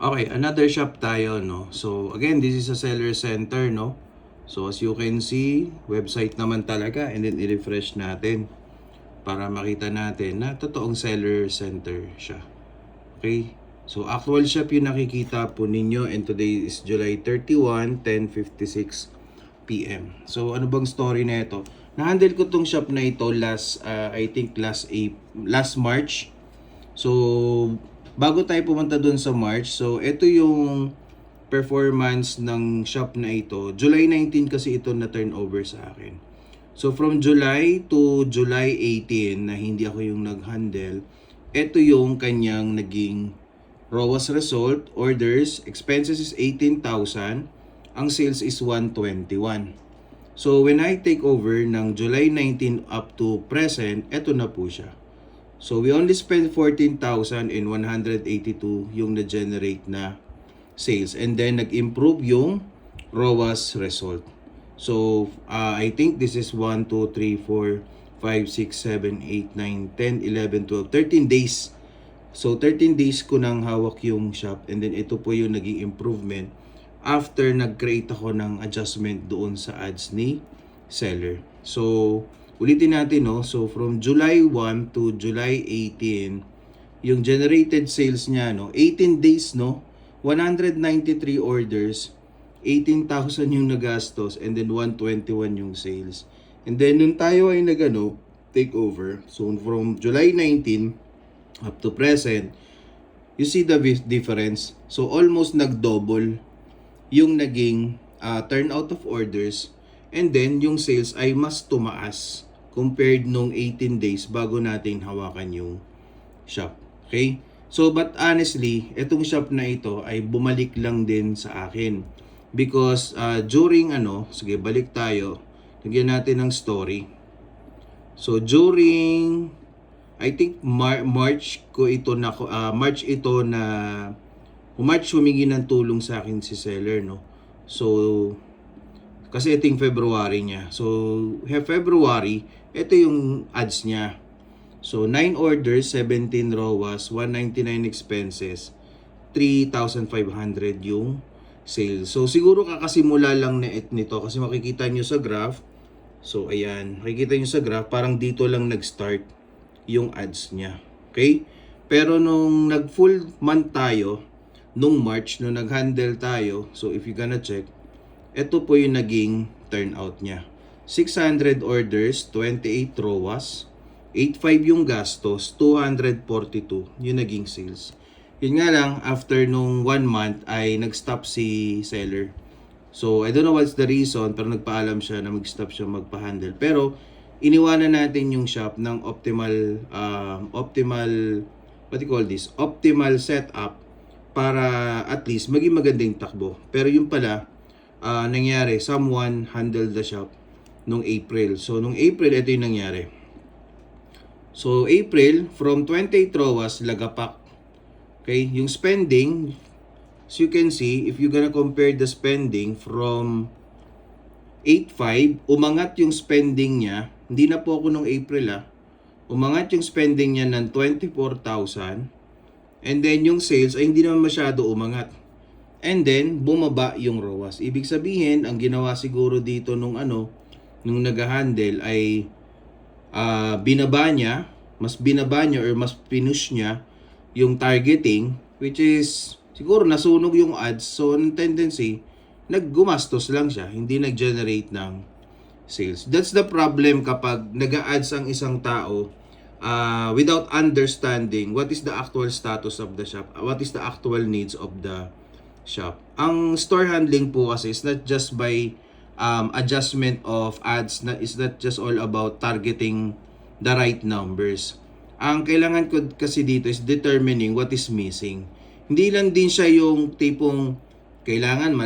Okay, another shop tayo, no? So, again, this is a seller center, no? So, as you can see, website naman talaga, and then i-refresh natin para makita natin na totoong seller center siya. Okay? So, actual shop yung nakikita po ninyo, and today is July 31, 10:56 PM. So, ano bang story na ito? Na-handle ko tong shop na ito I think last March. So, bago tayo pumunta doon sa March, so ito yung performance ng shop na ito. July 19 kasi ito na turnover sa akin. So, from July to July 18 na hindi ako yung nag-handle, ito yung kanyang naging ROAS result, orders, expenses is 18,000, ang sales is 121. So, when I take over ng July 19 up to present, ito na po siya. So, we only spent 14,182 yung na-generate na sales. And then, nag-improve yung ROAS result. So, I think this is 1, 2, 3, 4, 5, 6, 7, 8, 9, 10, 11, 12, 13 days. So, 13 days ko nang hawak yung shop. And then, ito po yung naging improvement after nag-create ako ng adjustment doon sa ads ni seller. So, ulitin natin, no? So, from July 1 to July 18, yung generated sales niya, no? 18 days, no? 193 orders, 18,000 yung nagastos, and then 121 yung sales. And then, nung tayo ay take over, so from July 19 up to present, you see the difference. So, almost nag-double yung naging turnout of orders, and then yung sales ay mas tumaas compared nung 18 days bago natin hawakan yung shop. Okay? So, but honestly, itong shop na ito ay bumalik lang din sa akin. Because during sige, balik tayo. Lagyan natin ng story. So, during, I think March humingi ng tulong sa akin si seller, no? So, kasi ito yung February niya. So, February, ito yung ads niya. So, 9 orders, 17 ROAS, 199 expenses, 3,500 yung sales. So, siguro kakasimula lang nito kasi makikita nyo sa graph. So, ayan. Makikita nyo sa graph, parang dito lang nag-start yung ads niya. Okay? Pero nung nag-full month tayo, nung March, nung nag-handle tayo, so if you gonna check, ito po yung naging turnout niya. 600 orders, 28 ROAS, 85 yung gastos, 242 yung naging sales. Yun nga lang, after nung 1 month ay nag-stop si seller. So, I don't know what's the reason, pero nagpaalam siya na mag-stop siya magpa-handle. Pero, iniwanan natin yung shop ng optimal optimal setup para at least maging magandang takbo. Pero yung pala, nangyari, someone handled the shop nung April. So, nung April, ito yung nangyari. So, April, from 28 ROAS, lagapak. Okay, yung spending, as you can see, if you're gonna compare the spending from 8.5, umangat yung spending niya, hindi na po ako nung April umangat yung spending niya ng 24,000, and then yung sales ay hindi naman masyado umangat. And then, bumaba yung ROAS. Ibig sabihin, ang ginawa siguro dito nung nag-handle ay mas binaba niya or mas pinush niya yung targeting, which is siguro nasunog yung ads. So, ang tendency, naggumastos lang siya, hindi nag-generate ng sales. That's the problem kapag nag-a-ads ang isang tao without understanding what is the actual status of the shop, what is the actual needs of the shop. Ang store handling po kasi is not just by adjustment of ads, is not just all about targeting the right numbers. Ang kailangan ko kasi dito is determining what is missing. Hindi lang din siya yung tipong kailangan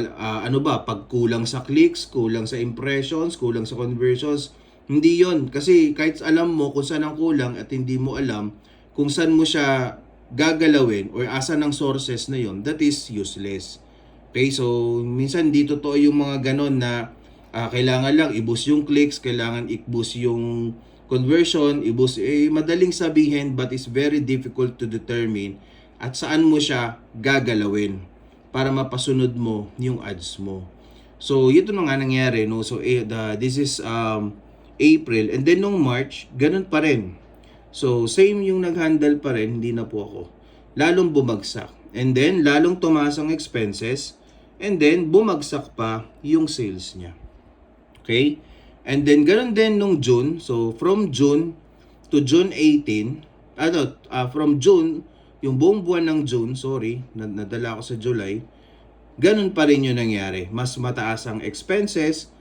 pag kulang sa clicks, kulang sa impressions, kulang sa conversions. Hindi yon, kasi kahit alam mo kung saan ang kulang at hindi mo alam kung saan mo siya gagalawin or asan ang sources na yon, that is useless. Okay, so minsan di totoo yung mga ganon na kailangan lang i-boost yung clicks, kailangan i-boost yung conversion, i-boost, madaling sabihin but it's very difficult to determine at saan mo siya gagalawin para mapasunod mo yung ads mo. So, ito na nga nangyari, no? So, this is April, and then nung March, ganun pa rin. So, same yung nag-handle pa rin, hindi na po ako. Lalong bumagsak. And then, lalong tumaas ang expenses, and then, bumagsak pa yung sales niya. Okay? And then, ganun din nung June. So, from June to June 18, from June, yung buong buwan ng June, nadala ako sa July, ganun pa rin yung nangyari. Mas mataas ang expenses,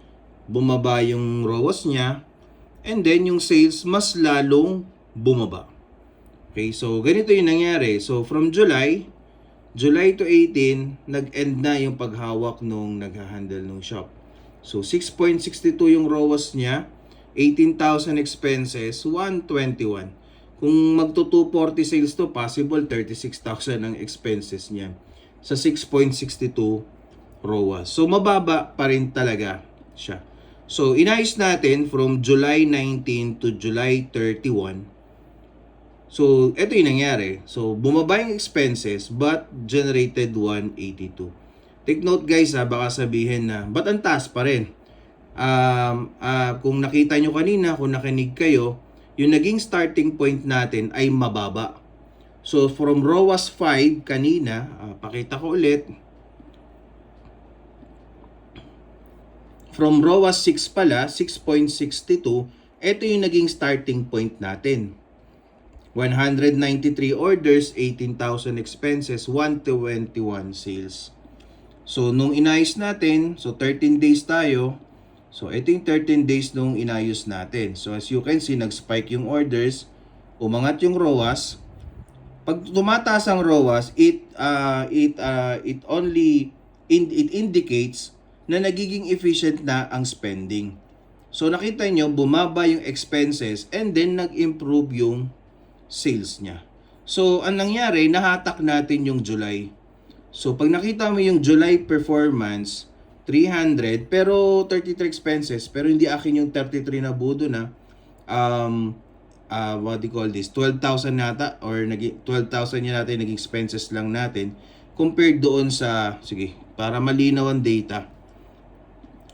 bumaba yung ROAS niya, and then yung sales mas lalong bumaba. Okay, so ganito yung nangyari. So from July to 18, nag-end na yung paghawak nung nag-handle ng shop. So 6.62 yung ROAS niya, 18,000 expenses, 121. Kung magto 240 sales to, possible 36,000 ang expenses niya sa 6.62 ROAS. So mababa pa rin talaga siya. So inayos natin from July 19 to July 31. So ito yung nangyari. So bumaba yung expenses but generated 182. Take note guys, baka sabihin na ba't ang taas pa rin? Kung nakita nyo kanina, kung nakinig kayo, yung naging starting point natin ay mababa. So from ROAS 5 kanina, pakita ko ulit. From ROAS 6 pala, 6.62, ito yung naging starting point natin. 193 orders, 18,000 expenses, 121 sales. So nung inayos natin, so 13 days tayo. So ito yung 13 days nung inayos natin. So as you can see, nag-spike yung orders, umangat yung ROAS. Pag tumataas ang ROAS, it indicates na nagiging efficient na ang spending. So nakita nyo, bumaba yung expenses and then nag-improve yung sales niya. So ang nangyari, nahatak natin yung July. So pag nakita mo yung July performance, 300 pero 33 expenses, pero hindi akin yung 33 na budo na what do you call this, 12,000 nata or 12,000 yun natin naging expenses lang natin compared doon sa, sige, para malinaw ang data.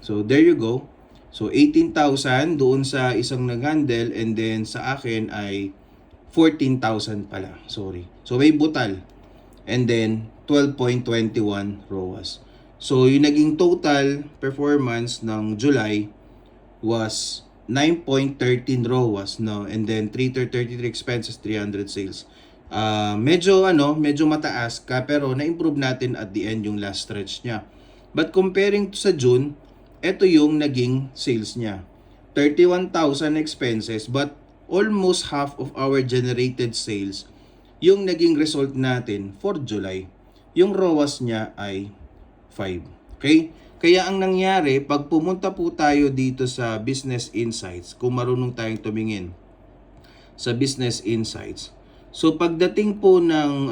So there you go. So 18,000 doon sa isang nag-handle and then sa akin ay 14,000 pala. Sorry. So may butal. And then 12.21 ROAS. So yung naging total performance ng July was 9.13 ROAS, no? And then 333 expenses, 300 sales. Medyo mataas ka pero na-improve natin at the end yung last stretch niya. But comparing to sa June, ito yung naging sales niya. 31,000 expenses but almost half of our generated sales yung naging result natin for July. Yung ROAS niya ay 5. Okay? Kaya ang nangyari, pag pumunta po tayo dito sa Business Insights, kung marunong tayong tumingin sa Business Insights. So pagdating po ng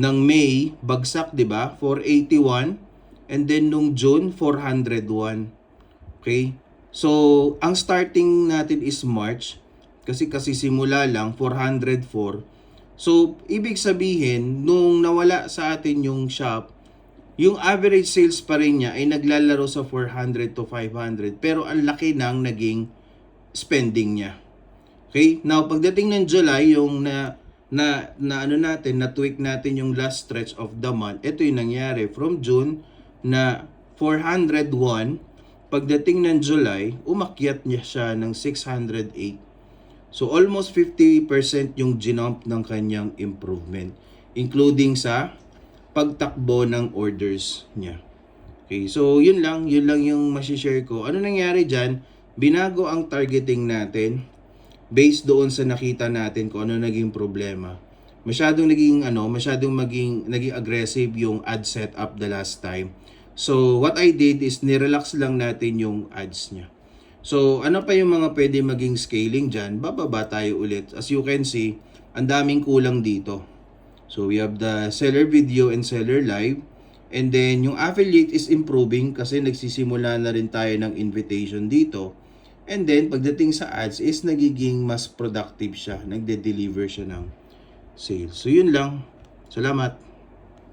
May, bagsak, 'di ba? 481 and then nung June 401. Okay? So ang starting natin is March kasi simula lang 404. So ibig sabihin nung nawala sa atin yung shop, yung average sales pa rin niya ay naglalaro sa 400 to 500 pero ang laki ng naging spending niya. Okay? Now, pagdating ng July, yung na-tweak natin yung last stretch of the month, ito yung nangyari. From June na 401, pagdating ng July, umakyat niya siya ng 608. So, almost 50% yung ginump ng kanyang improvement, including sa pagtakbo ng orders niya. Okay, so yun lang yung masishare ko. Ano nangyari dyan? Binago ang targeting natin based doon sa nakita natin kung ano naging problema. Masyadong naging aggressive yung ad setup the last time. So what I did is nirelax lang natin yung ads niya. So ano pa yung mga pwede maging scaling dyan? Bababa tayo ulit. As you can see, ang daming kulang dito. So we have the seller video and seller live. And then yung affiliate is improving kasi nagsisimula na rin tayo ng invitation dito. And then pagdating sa ads is nagiging mas productive siya. Nagde-deliver siya ng sales. So yun lang. Salamat.